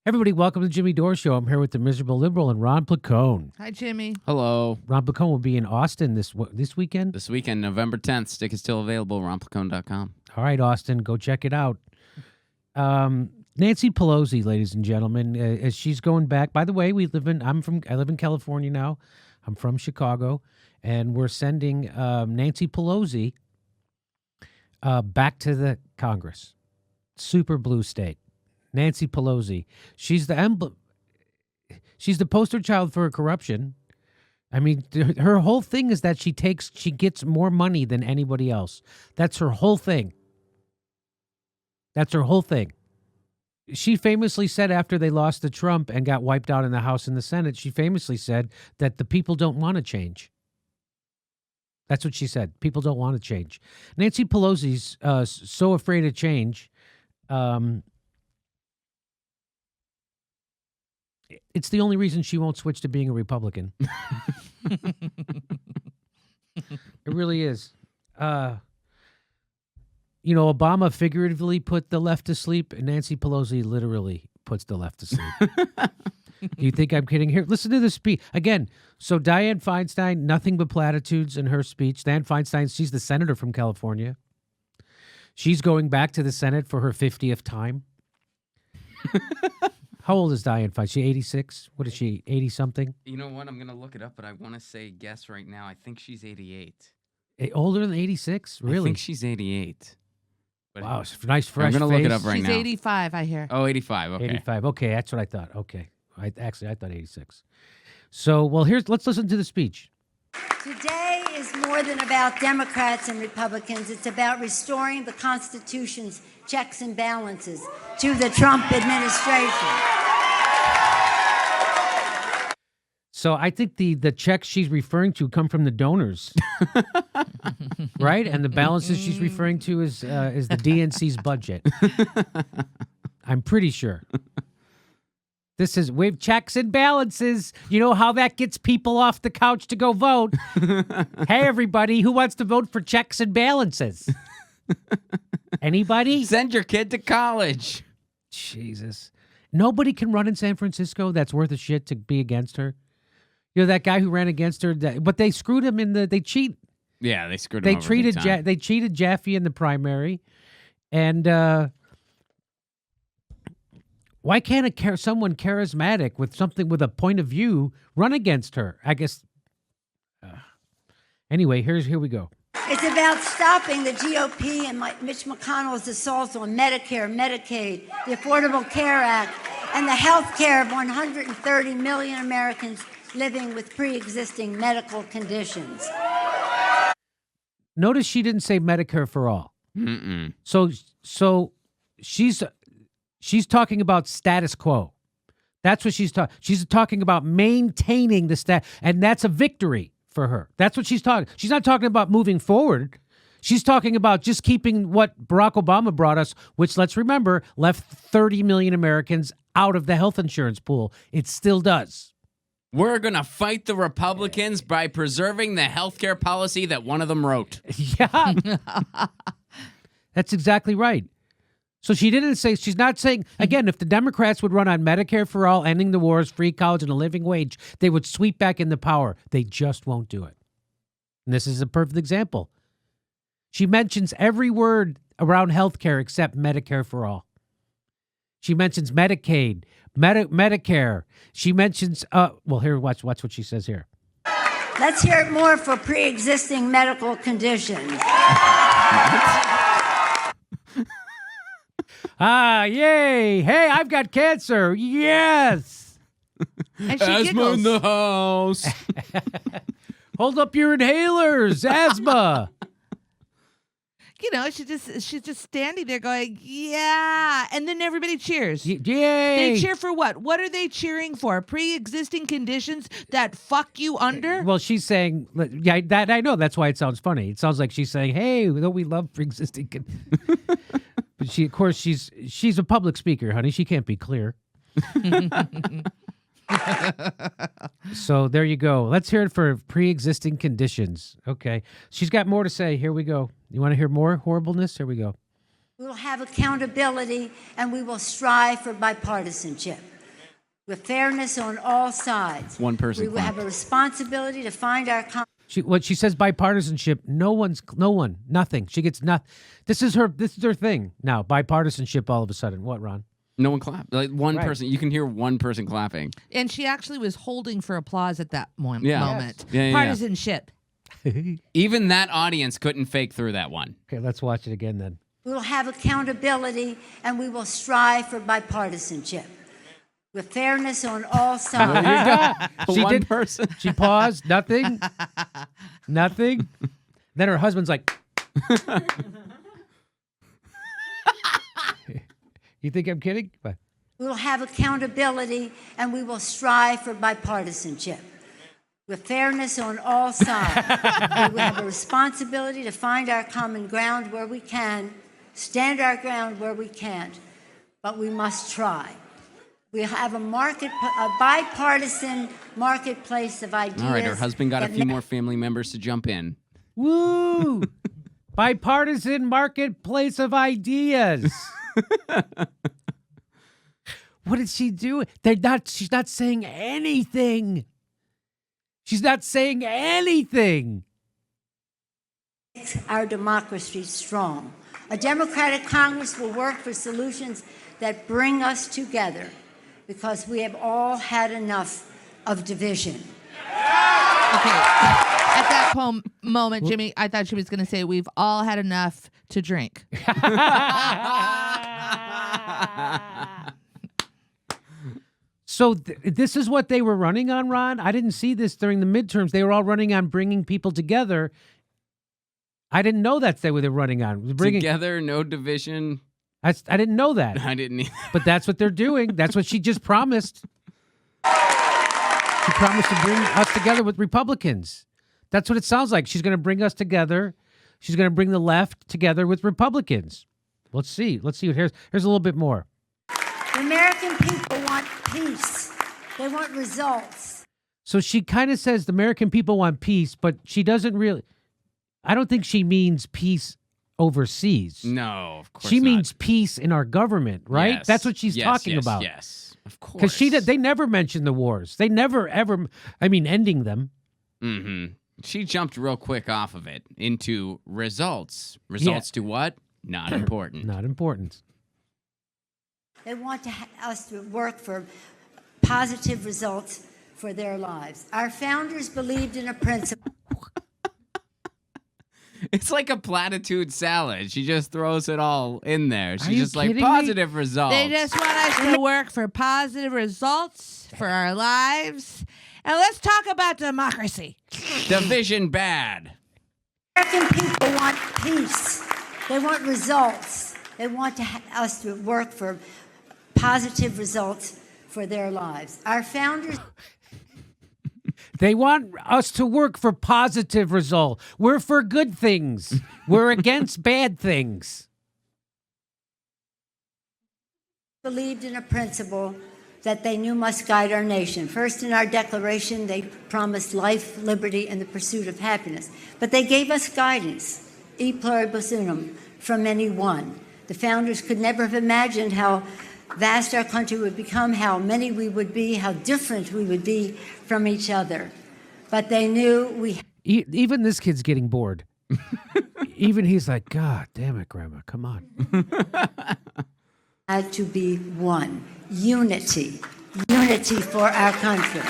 Everybody, welcome to the Jimmy Dore Show. I'm here with the miserable liberal and Ron Placone. Hi, Jimmy. Hello. Ron Placone will be in Austin this weekend. This weekend, November 10th. Stick is still available, ronplacone.com. All right, Austin, go check it out. Nancy Pelosi, ladies and gentlemen, as she's going back. By the way, I live in California now. I'm from Chicago, and we're sending Nancy Pelosi back to the Congress. Super blue state. Nancy Pelosi. She's the emblem. She's the poster child for corruption. I mean, her whole thing is that she gets more money than anybody else. That's her whole thing. That's her whole thing. She famously said after they lost to Trump and got wiped out in the House and the Senate, she famously said that the people don't want to change. That's what she said. People don't want to change. Nancy Pelosi's so afraid of change. It's the only reason she won't switch to being a Republican. It really is. Obama figuratively put the left to sleep, and Nancy Pelosi literally puts the left to sleep. Do you think I'm kidding here? Listen to this speech. Again, so Dianne Feinstein, nothing but platitudes in her speech. Dianne Feinstein, she's the senator from California. She's going back to the Senate for her 50th time. How old is Dianne Feinstein? She 86? What is she, 80-something? You know what? I'm going to look it up, but I want to say guess right now. I think she's 88. Older than 86? Really? I think she's 88. But Wow, it's a nice fresh I'm going to look it face. up right She's now. 85, I hear. Oh, 85. Okay. 85. Okay, that's what I thought. Okay. I thought 86. So, let's listen to the speech. Today is more than about Democrats and Republicans. It's about restoring the Constitution's checks and balances to the Trump administration. So I think the checks she's referring to come from the donors, right? And the balances she's referring to is the DNC's budget. I'm pretty sure. We have checks and balances. You know how that gets people off the couch to go vote. Hey, everybody, who wants to vote for checks and balances? Anybody? Send your kid to college. Jesus. Nobody can run in San Francisco that's worth a shit to be against her. You know, that guy who ran against her, but they screwed him they cheat. Yeah, they screwed him over big time. They cheated Jaffe in the primary. And why can't someone charismatic with a point of view run against her? I guess. Anyway, here we go. It's about stopping the GOP and Mitch McConnell's assaults on Medicare, Medicaid, the Affordable Care Act, and the health care of 130 million Americans living with pre-existing medical conditions. Notice she didn't say Medicare for all. Mm-mm. So she's talking about status quo. That's what she's talking. She's talking about maintaining the status, and that's a victory for her. That's what she's talking. She's not talking about moving forward. She's talking about just keeping what Barack Obama brought us, which, let's remember, left 30 million Americans out of the health insurance pool. It still does. We're going to fight the Republicans by preserving the healthcare policy that one of them wrote. Yeah. That's exactly right. So she's not saying, again, if the Democrats would run on Medicare for all, ending the wars, free college, and a living wage, they would sweep back into power. They just won't do it. And this is a perfect example. She mentions every word around healthcare except Medicare for all. She mentions Medicaid, Medicare. She mentions, here, watch what she says here. Let's hear it more for pre-existing medical conditions. Yay. Hey, I've got cancer. Yes. And she Asthma giggles. in the house. Hold up your inhalers. Asthma. You know, she's just standing there going, yeah. And then everybody cheers. Yay. They cheer for what? What are they cheering for? Pre-existing conditions that fuck you under? Well, she's saying, yeah, that I know. That's why it sounds funny. It sounds like she's saying, hey, we love pre-existing But she, of course, she's a public speaker, honey. She can't be clear. So there you go. Let's hear it for pre-existing conditions. Okay. She's got more to say. Here we go. You want to hear more horribleness? Here we go. We will have accountability, and we will strive for bipartisanship. with fairness on all sides. One person We will have a responsibility to find our What she says, bipartisanship. No one, nothing. She gets nothing. This is her thing now. Bipartisanship. All of a sudden, what, Ron? No one clapped. Like one Right. person. You can hear one person clapping. And she actually was holding for applause at that moment. Yeah. Yeah, yeah. Partisanship. Even that audience couldn't fake through that one. Okay, let's watch it again then. We will have accountability, and we will strive for bipartisanship with fairness on all sides. She One did. person. She paused. Nothing. Nothing. Then her husband's like, "You think I'm kidding?" But We will have accountability, and we will strive for bipartisanship with fairness on all sides. We will have a responsibility to find our common ground where we can, stand our ground where we can't, but we must try. We have a bipartisan marketplace of ideas. All right, her husband got a that few more family members to jump in. woo! Bipartisan marketplace of ideas. What did she do? She's not saying anything. She's not saying anything. makes our democracy strong. A Democratic Congress will work for solutions that bring us together because we have all had enough of division. Okay. At that moment, Jimmy, I thought she was going to say, we've all had enough to drink. So this is what they were running on, Ron? I didn't see this during the midterms. They were all running on bringing people together. I didn't know that's what they were running on. Together, no division. I didn't know that. I didn't either. But that's what they're doing. That's what she just promised. She promised to bring us together with Republicans. That's what it sounds like. She's going to bring us together. She's going to bring the left together with Republicans. Let's see. Here's a little bit more. The American people want peace. They want results. So she kind of says the American people want peace, but she doesn't really. I don't think she means peace overseas. No, of course She not. means peace in our government, right? Yes. That's what she's Yes, talking yes, about. Yes, of course. Because they never mention the wars. They never, ever, ending them. Mm-hmm. She jumped real quick off of it into results. Results to what? Not important. Not important. They want us to work for positive results for their lives. Our founders believed in a principle. It's like a platitude salad. She just throws it all in there. She's you just like, kidding me? positive results. They just want us to work for positive results for our lives. And let's talk about democracy. Division bad. American people want peace. They want results. They want us to work for positive results for their lives. Our founders. They want us to work for positive result. We're for good things. We're against bad things. Believed in a principle that they knew must guide our nation. First, in our Declaration, they promised life, liberty, and the pursuit of happiness. But they gave us guidance, e pluribus unum, from any one. The founders could never have imagined how vast our country would become, how many we would be, how different we would be from each other. But they knew we Even this kid's getting bored. Even he's like, God damn it, Grandma, come on. had to be one. Unity. Unity for our country.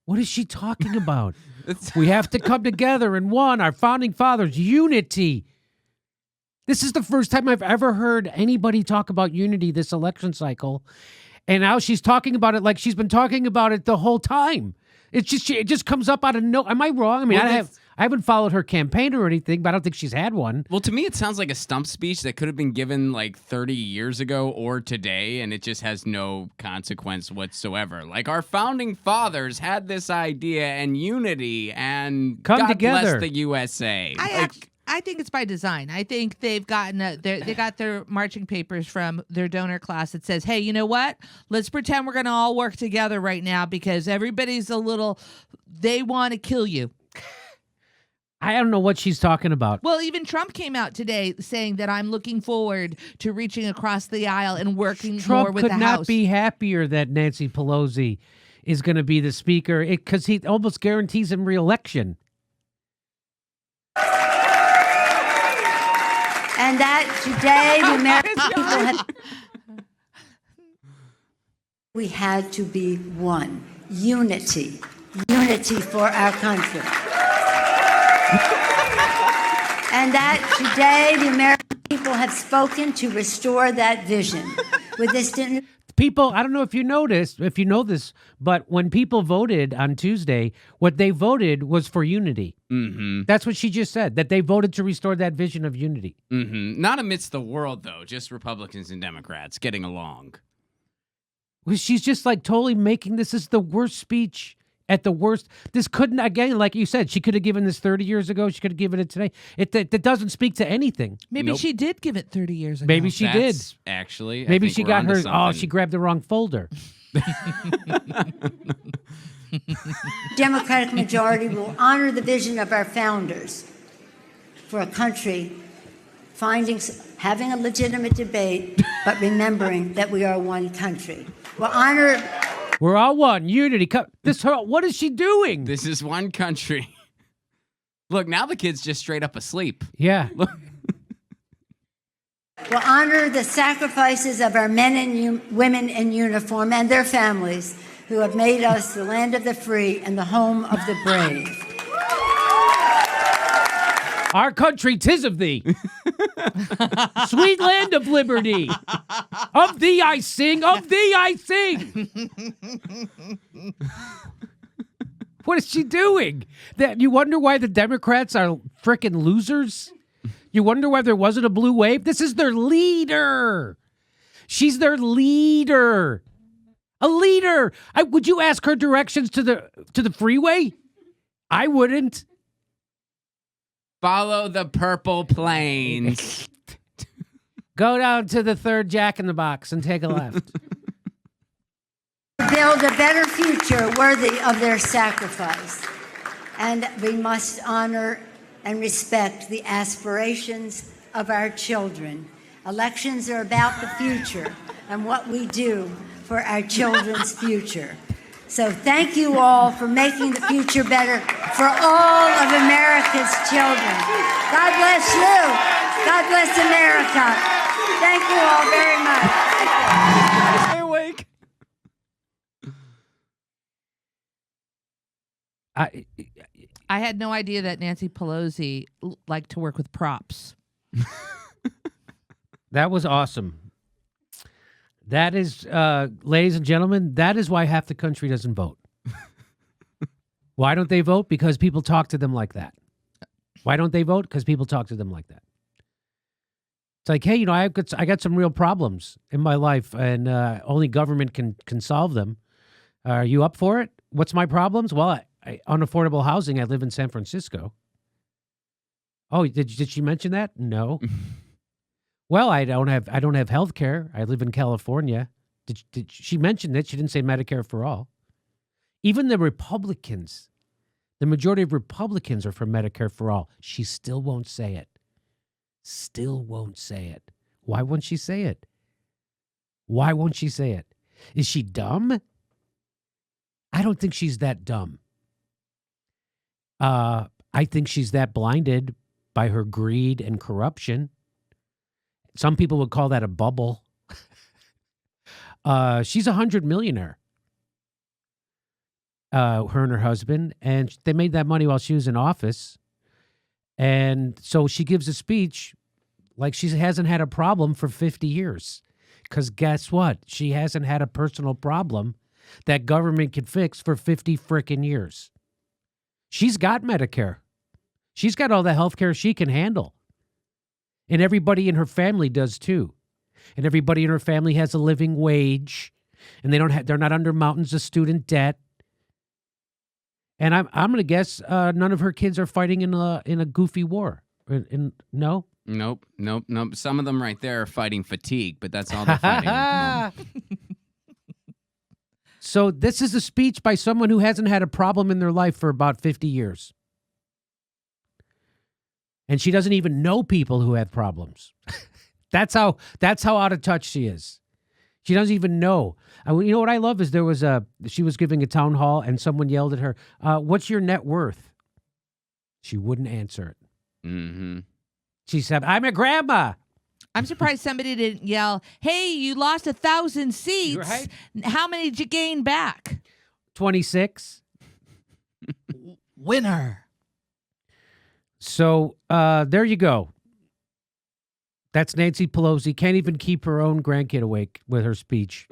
What is she talking about? We have to come together in one, our founding fathers, unity. This is the first time I've ever heard anybody talk about unity this election cycle. And now she's talking about it like she's been talking about it the whole time. It just comes up out of no. Am I wrong? I mean, Well, I haven't followed her campaign or anything, but I don't think she's had one. Well, to me, it sounds like a stump speech that could have been given like 30 years ago or today, and it just has no consequence whatsoever. Like, our founding fathers had this idea and unity, and Come God together. bless the USA. I think it's by design. I think they've gotten they got their marching papers from their donor class that says, hey, you know what? Let's pretend we're going to all work together right now because everybody's they want to kill you. I don't know what she's talking about. Well, even Trump came out today saying that I'm looking forward to reaching across the aisle and working more Trump with could the not House. be happier that Nancy Pelosi is going to be the speaker because he almost guarantees him re-election. And that today the American people have. We had to be one. Unity. Unity for our country. And that today the American people have spoken to restore that vision. With this People, I don't know if you noticed, if you know this, but when people voted on Tuesday, what they voted was for unity. Mm-hmm. That's what she just said, that they voted to restore that vision of unity. Mm-hmm. Not amidst the world, though. Just Republicans and Democrats getting along. Well, she's just like totally making this is the worst speech at the worst. This couldn't, again, like you said, she could have given this 30 years ago. She could have given it today. It doesn't speak to anything. Maybe Nope. she did give it 30 years ago. Maybe she did. That's actually. I Maybe think she we're got onto her. Oh, something. she grabbed the wrong folder. Democratic majority will honor the vision of our founders for a country having a legitimate debate, but remembering that we are one country. We'll honor. We're all one. Unity. What is she doing? This is one country. Look, now the kid's just straight up asleep. Yeah. Look. We'll honor the sacrifices of our men and women in uniform and their families who have made us the land of the free and the home of the brave. Our country, 'tis of thee. Sweet land of liberty. Of thee I sing, of thee I sing. What is she doing? That you wonder why the Democrats are frickin' losers? You wonder why there wasn't a blue wave? This is their leader. She's their leader. A leader. Would you ask her directions to the freeway? I wouldn't. Follow the purple planes. Go down to the third Jack in the Box and take a left. Build a better future worthy of their sacrifice. And we must honor and respect the aspirations of our children. Elections are about the future and what we do for our children's future. So thank you all for making the future better for all of America's children. God bless you. God bless America. Thank you all very much. Stay awake. I had no idea that Nancy Pelosi liked to work with props. That was awesome. That is, ladies and gentlemen, that is why half the country doesn't vote. Why don't they vote? Because people talk to them like that. Why don't they vote? Because people talk to them like that. It's like, hey, I got some real problems in my life, and only government can solve them. Are you up for it? What's my problems? Well, unaffordable housing. I live in San Francisco. Oh, did she mention that? No. Well, I don't have health care. I live in California. Did she mention that? She didn't say Medicare for all. Even the Republicans, the majority of Republicans are for Medicare for all. She still won't say it. Still won't say it. Why won't she say it? Why won't she say it? Is she dumb? I don't think she's that dumb. I think she's that blinded by her greed and corruption. Some people would call that a bubble. She's a 100 millionaire. Her and her husband, and they made that money while she was in office. And so she gives a speech like she hasn't had a problem for 50 years. Because guess what? She hasn't had a personal problem that government could fix for 50 frickin' years. She's got Medicare. She's got all the health care she can handle. And everybody in her family does too. And everybody in her family has a living wage. And they're not under mountains of student debt. And I'm going to guess none of her kids are fighting in a goofy war. No? Nope. Some of them right there are fighting fatigue, but that's all they're fighting at the moment. So this is a speech by someone who hasn't had a problem in their life for about 50 years. And she doesn't even know people who have problems. That's how out of touch she is. She doesn't even know. You know what I love is she was giving a town hall and someone yelled at her, what's your net worth? She wouldn't answer it. Mm-hmm. She said, I'm a grandma. I'm surprised somebody didn't yell, hey, you lost 1,000 seats. Right. How many did you gain back? 26. Winner. So there you go. That's Nancy Pelosi. Can't even keep her own grandkid awake with her speech.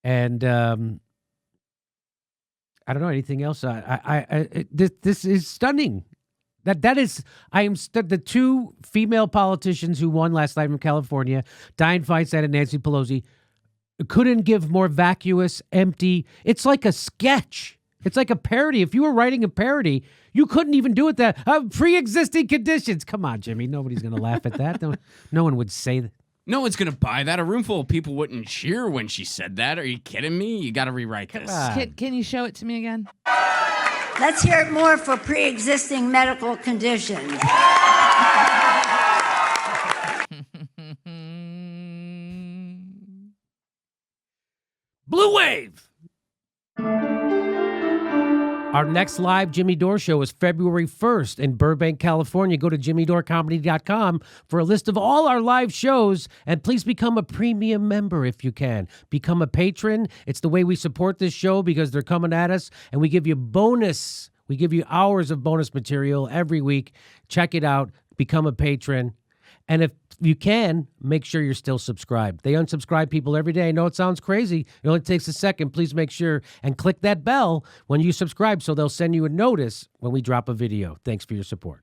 And I don't know anything else. This is stunning. The two female politicians who won last night from California, Dianne Feinstein and Nancy Pelosi, couldn't give more vacuous, empty. It's like a sketch. It's like a parody. If you were writing a parody, you couldn't even do it that pre-existing conditions. Come on, Jimmy. Nobody's going to laugh at that. No one would say that. No one's going to buy that. A room full of people wouldn't cheer when she said that. Are you kidding me? You got to rewrite this. Can you show it to me again? Let's hear it more for pre-existing medical conditions. Blue Wave. Our next live Jimmy Dore show is February 1st in Burbank, California. Go to jimmydorcomedy.com for a list of all our live shows, and please become a premium member if you can. Become a patron. It's the way we support this show because they're coming at us, and we give you bonus. We give you hours of bonus material every week. Check it out. Become a patron. And if you can, make sure you're still subscribed. They unsubscribe people every day. I know it sounds crazy. It only takes a second. Please make sure and click that bell when you subscribe so they'll send you a notice when we drop a video. Thanks for your support.